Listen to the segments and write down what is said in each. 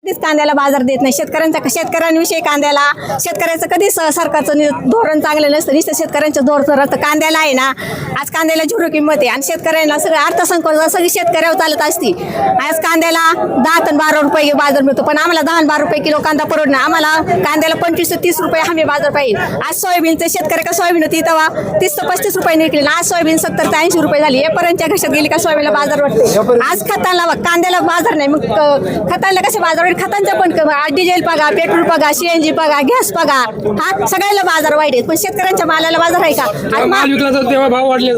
कधीच कांद्याला बाजार देत नाही. शेतकऱ्यांविषयी कांद्याला शेतकऱ्याचं कधीच सरकारचं धोरण चांगलं नसतं. नुसतं शेतकऱ्यांचं धोरण तर कांद्याला आहे ना, आज कांद्याला झिरो किंमत आहे आणि शेतकऱ्यांना सगळं अर्थसंकल्प सगळी शेतकऱ्यावर चालत असती. आज कांद्याला 10 ते 12 रुपये बाजार मिळतो, पण आम्हाला 10 12 रुपये किलो कांदा परवडणार. आम्हाला कांद्याला 25 ते 30 रुपये हमी बाजार पाहिजे. आज सोयाबीनचे शेतकरी का सोयाबीन होती तेव्हा 30 ते 35 रुपये निघले. आज सोयाबीन 70 ते 80 रुपये झाली. एपर्यंतच्या घशात गेली का सोयाबीनला बाजार वाटते. आज खताला कांद्याला बाजार नाही, मग खताला कसे बाजार? खतांचा पण डिझेल पगा, पेट्रोल पगा, CNG पगा, गॅस पगा, हा सगळ्याला बाजार वाईट आहेत. पण शेतकऱ्यांच्या मालाला बाजार आहे का?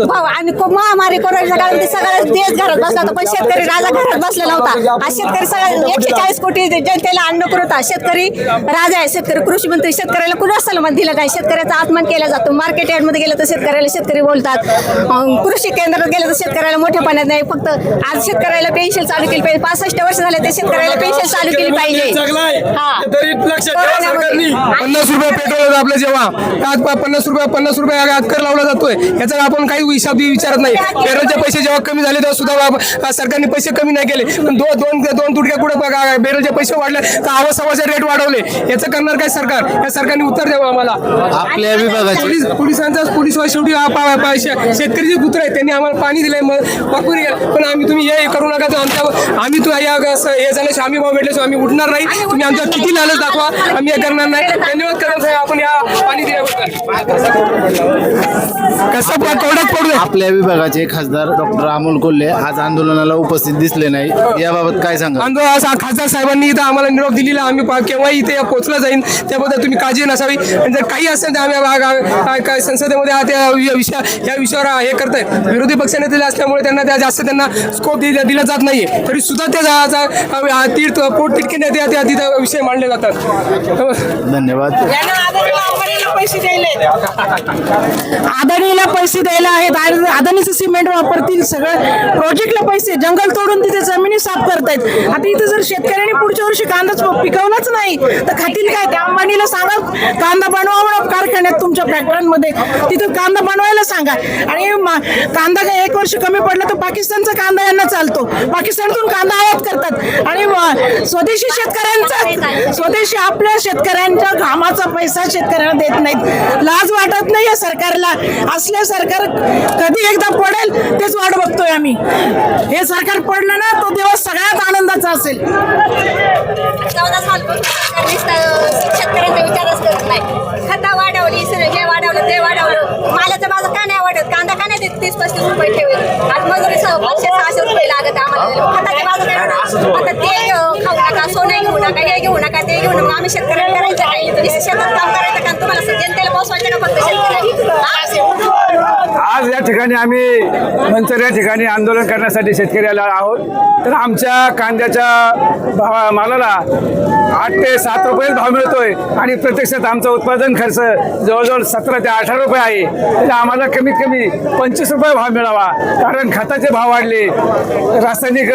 भाव आणि महामारी कोरोनाच्या काळामध्ये सगळा देश घरात बसला होता, पण शेतकरी राजा घरात बसलेला होता. आज शेतकरी सगळ्या 140 कोटी जनतेला अन्न पुरवता. शेतकरी राजा आहे. शेतकरी कृषी मंत्री. शेतकऱ्याला कुणाच सन्मान दिला नाही. शेतकऱ्याचा अपमान केला जातो. मार्केट यार्डमध्ये गेलं तर शेतकऱ्याला शेतकरी बोलतात. कृषी केंद्रात गेलं तर शेतकऱ्याला मोठ्या पाण्यात नाही. फक्त आज शेतकऱ्याला पेन्शन चालू केली पाहिजे. 65 वर्ष झाले ते शेतकऱ्याला पेन्शन चालू केली पाहिजे. 50 रुपये पेट्रोल आपलं जेव्हा 50 रुपये आज कर लावला जातोय, याचा आपण काही हिसाब विचारत नाही. बेरोजचे पैसे जेव्हा कमी झाले तेव्हा सुद्धा सरकारने पैसे कमी नाही केले. पण दोन तुटक्या कुठे बेरोजचे पैसे वाढले तर आवासावाचे रेट वाढवले. याचं करणार काय सरकार? या सरकारने उत्तर द्यावं आम्हाला. आपल्या विभागाची पोलिसांचा पोलीस शेवटी शेतकरी जे पुत्र आहेत त्यांनी आम्हाला पाणी दिलंय भरपूर, पण तुम्ही हे करू नका. आम्ही हे झाल्याशिवाय आम्ही भाव भेटल्याशिवाय आम्ही उठणार नाही. तुम्ही आमच्या किती लालच दाखवा, आम्ही हे करणार नाही. धन्यवाद करा साहेब, आपण या पाणी कसं कोर्टात पडू. आपल्या विभागाचे खासदार डॉक्टर अमोल कोल्हे आज आंदोलनाला उपस्थित दिसले नाही, याबाबत काय सांगा? खासदार साहेबांनी इथं आम्हाला निरोप दिलेला. आम्ही केव्हाही इथे पोहोचला जाईल, त्याबद्दल तुम्ही काळजी नसावी. आणि जर काही असेल तर आम्ही संसदेमध्ये या विषयावर हे करतायत. विरोधी पक्षाने दिले असल्यामुळे त्यांना जास्त स्कोप दिला जात नाहीये. तरी सुद्धा ते तिथं विषय मांडले जातात. धन्यवाद. अदानीला पैसे द्यायला आहेत. अदानीचं सिमेंट वापरतील, सगळं प्रोजेक्टला पैसे, जंगल तोडून तिथे जमिनी साफ करतायत. आता इथे जर शेतकऱ्यांनी पुढच्या वर्षी कांदाच पिकवलाच नाही तर खातील काय? त्या अंबानीला सांगा कांदा बनवा म्हणून कारखान्यात, तुमच्या फॅक्टरीमध्ये तिथं कांदा बनवायला सांगा. आणि कांदा 1 वर्ष कमी पडला तर पाकिस्तानचा कांदा यांना चालतो. पाकिस्तानातून कांदा आयात करतात आणि स्वदेशी शेतकऱ्यांचा, स्वदेशी आपल्या शेतकऱ्यांच्या घामाचा पैसा शेतकऱ्यांना देत नाहीत. लाज वाटत नाही या सरकारला. असल्या सरकार कधी एकदा पडेल तेच वाट बघतोय आम्ही. हे सरकार पडलं ना तो दिवस सगळ्यात आनंदाचा असेल. 14 सालपासून शेतकऱ्यांचा विचारच करत नाही. खता वाढवली, हे वाढवलं, ते वाढवलं. मालाचा बाजार का नाही वाढत? कांदा का नाही देत 30-35 रुपये ठेवेल? आज मजुरी 500-600 रुपये लागत आम्हाला. खताचे बाजार काय होणार? आता ते खाऊ नका, सोनं घेऊ नका, हे घेऊ नका, ते घेऊ नका. आम्ही शेतकऱ्यांना करायचं काय? शेतात काम करायचं का? तुम्हाला जनतेला पोहोचवायचं का फक्त शेतकऱ्यांनी? आज या ठिकाणी आम्ही मंचर या ठिकाणी आंदोलन करण्यासाठी शेतकरी आला आहोत. तर आमच्या कांद्याच्या मालाला 8 ते 7 रुपये भाव मिळतोय आणि प्रत्यक्षात आमचा उत्पादन खर्च जवळजवळ 17 ते 18 रुपये आहे. तर आम्हाला कमीत कमी 25 रुपये भाव मिळावा, कारण खताचे भाव वाढले, रासायनिक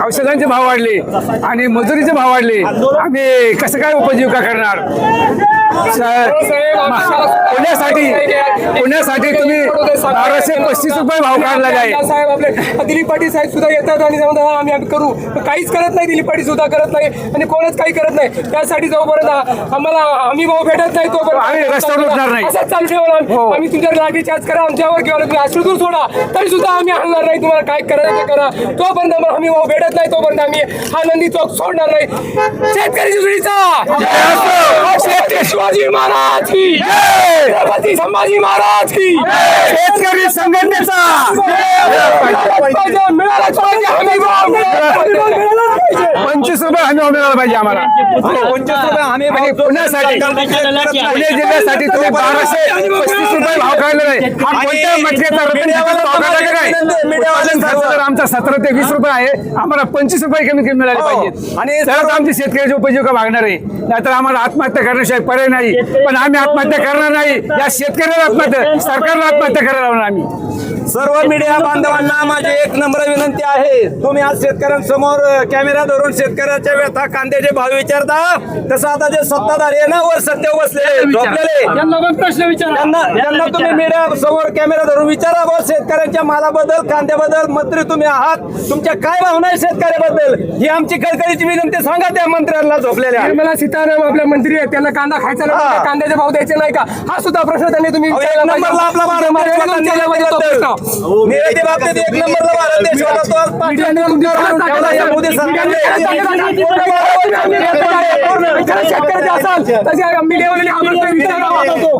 औषधांचे भाव वाढले आणि मजुरीचे भाव वाढले. आम्ही कसं काय उपजीविका करणार? पुण्यासाठी तुम्ही 1235 रुपये भाव काढला आहे. साहेब आपले दिलीप पाटील साहेब सुद्धा येतात आणि आम्ही करू, काहीच करत नाही. दिलीप पाटील सुद्धा करत नाही आणि कोणच काही करत नाही. त्यासाठी जोपर्यंत आम्हाला हमी भाव भेटत नाही तोपर्यंत आम्ही रस्त्यावर उतरणार नाही. असंच चालू ठेवणार. आम्ही तुमच्या लाठी चार्ज करा, आमच्यावर किंवा तुम्ही अश्रूतून सोडा, तरी सुद्धा आम्ही आणणार नाही. तुम्हाला काय करायचं ते करा. तोपर्यंत आम्हाला हमी भाव भेटत नाही तोपर्यंत आम्ही हा नंदी चौक सोडणार नाही. शेतकरी जुडीचा शिवाजी महाराज की जय, छत्रपती संभाजी महाराज की जय, शेतकरी संघटनेचा मिळालाच पाहिजे हमी भाव. 25 रुपये हमी भाव मिळाला पाहिजे आम्हाला. 25 रुपये हमी भाव. पुण्यासाठी, पुणे जिल्ह्यासाठी तुम्ही 1235 रुपये भाव काढले नाही. हा कोणत्या मटेरियलचा आमचा 17 ते 20 रुपये आहे. आम्हाला 25 रुपये कमी कमी मिळाले पाहिजेत आणि तरच आमची शेतकऱ्याची उपजीविका भागणार आहे. नाहीतर आम्हाला आत्महत्या करण्याशिवाय पर्याय नाही. पण आम्ही आत्महत्या करणार नाही. या शेतकऱ्याला आत्महत्या, सरकारला आत्महत्या करायला लावणार आम्ही. सर्व मीडिया बांधवांना माझी एक नम्र विनंती आहे, तुम्ही आज शेतकऱ्यांसमोर कॅमेरा धरून शेतकऱ्याच्या व्यथा कांद्याचे भाव विचारता, तसं आता जे सत्ताधारी आहे ना वर सत्य बसलेले झोपलेले त्यांना तुम्ही मीडिया समोर कॅमेरा धरून विचारा, बस शेतकऱ्यांच्या मालाबद्दल कांद्याबद्दल मंत्री तुम्ही आहात, तुमच्या काय भावना आहे शेतकऱ्याबद्दल ही आमची कळकळीची विनंती सांगा त्या मंत्र्यांना झोपलेल्या. निर्मला सीतारामन आपल्या मंत्री आहेत, त्यांना कांदा खायचा नाही का? कांद्याचे भाव द्यायचे नाही का? हा सुद्धा प्रश्न त्यांनी तुम्ही विचारला पाहिजे. नंबरला आपला भारत देश होता निर्याती बाबतीत एक नंबरला भारत देश होता, तो आज पाच ठेवला या मोदी सरकारने.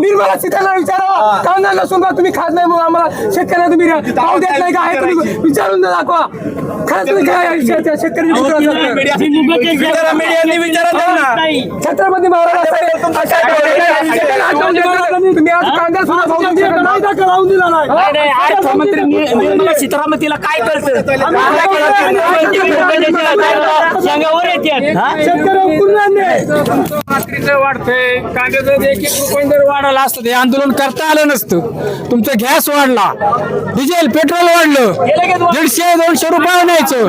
निर्मला सीतारामन विचारावा, कांदा नसून का तुम्ही खात नाही मग आम्हाला शेतकऱ्यांना तुम्ही भाव देत नाही का? हे तुम्ही विचारून दाखवा. खरंच तुम्ही काय शेतकरी मीडियाने विचारा त्यांना. छत्रपती महाराज तुम्ही आज कांदा सुद्धा भाव देऊ शकत नाही. राहून दिला नाही. अर्थमंत्री निर्मला सीतारामन तिला काय कळतं? सांगावर येते रात्रीचं वाढतंय कांद्याचं 1-1 रुपये जर वाढायला असतं ते आंदोलन करता आलं नसतं. तुमचा गॅस वाढला, डिझेल पेट्रोल वाढलं, 150-200 रुपये न्यायचं.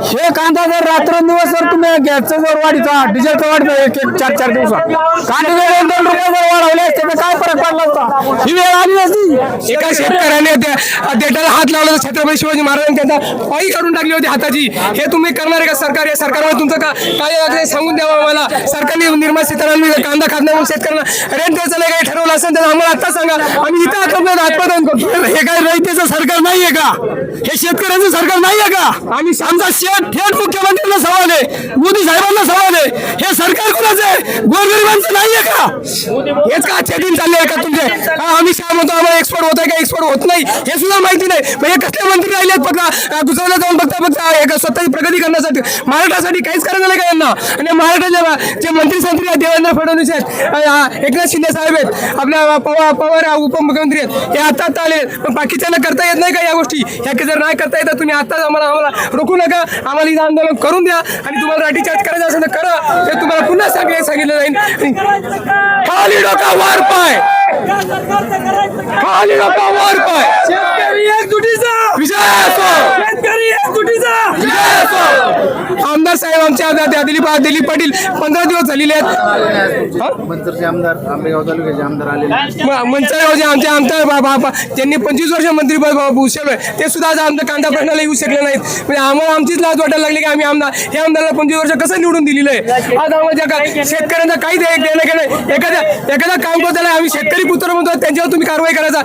हे कांदा जर रात्रंदिवस जर तुम्ही गॅसचं जर वाढीचा डिझेलचं वाढतं 1-4 दिवसात कांदे जर 2 रुपये जर वाढवले असते तर काय फरक पडला असता? ही वेळ आली नसती. एका शेतकऱ्याने देठाला हात लावला तर छत्रपती शिवाजी महाराजांनी त्यांना पायी काढून टाकली होती हाताची. हे तुम्ही करणार आहे का सरकार? या सरकारवर तुमचं काय सांगून द्यावं आम्हाला. सरकारने निर्मला सीतारामन कांदा खात नाही म्हणून शेतकऱ्यांना रेंट द्यायचं नाही काही ठरवलं असेल तर आम्हाला आता सांगा. आम्ही इथं आत्मदान करतो. हे काय रयतेचं सरकार नाहीये का? हे शेतकऱ्यांचं सरकार नाहीये का? आम्ही आमचा थेट मुख्यमंत्र्यांना सवाल आहे, मोदी साहेबांना सवाल आहे. हे सरकार कोणाचं आहे? गोरगरिबांचं नाहीये का? हेच का आजचे दिन चालले आहे का तुमचे? आम्ही काय म्हणतो आम्हाला एक्सपोर्ट होत आहे का एक्सपोर्ट होत नाही हे सुद्धा माहिती नाही. म्हणजे कसले मंत्री राहिले फक्त गुजरातला जाऊन फक्त स्वतःची प्रगती करण्यासाठी, महाराष्ट्रासाठी काहीच करायचं नाही का यांना? आणि महाराष्ट्राचे जे मंत्री देवेंद्र फडणवीस आहेत, एकनाथ शिंदे साहेब आहेत, आपल्या पवार उपमुख्यमंत्री आहेत, हे आता आले. पण बाकीच्यांना करता येत नाही का या गोष्टी? ह्या जर नाही करता येतात तुम्ही आताच आम्हाला रोखू नका. आम्हाला इथं आंदोलन करून द्या आणि तुम्हाला लाठीचार्ज करायचं असेल तर करा. ते तुम्हाला पुन्हा सांगितलं जाईल. खाली डोका वर पाय, खाली डोका वर पाय. शेतकरी एकजुटीचा विजय असो, शेतकरी एकजुटीचा विजय असो. आमदार साहेब आमच्या दिलीप पाटील 15 दिवस झालेले आहेत. मंचरचे आमदार, आंबेगाव तालुक्याचे आमदार आलेले. मंचरगावचे आमच्या आमदार त्यांनी 25 वर्ष मंत्री भूषवलोय, ते सुद्धा आज आमच्या कांदा प्रश्नाला येऊ शकले नाहीत. म्हणजे आम्हाला आमचीच लाज वाटायला लागली की आम्ही हे आमदाराला 25 वर्ष कसं निवडून दिलेलं आहे. आज आम्हाला शेतकऱ्यांचा काही देणं घेणं, एखादा काम करताना आम्ही शेतकरी पुत्र म्हणतो त्यांच्यावर तुम्ही कारवाई करायचा,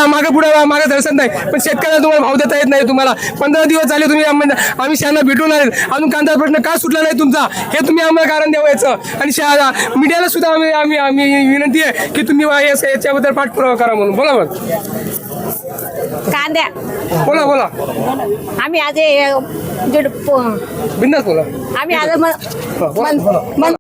मागे पुढे मागे दर्शन नाही. पण शेतकऱ्यांना तुम्हाला भाव देता येत नाही. तुम्हाला 15 दिवस झाले तुम्ही आम्ही त्यांना भेटून आले, अजून कांदा प्रश्न का सुटला नाही तुमचा हे तुम्ही आम्हाला कारण द्यावायचं. आणि मीडियाला सुद्धा आम्ही विनंती आहे की तुम्ही याच्याबद्दल पाठपुरावा करा म्हणून. बोला मग, कांद्या बोला आम्ही आज बिंदास बोला. आम्ही आज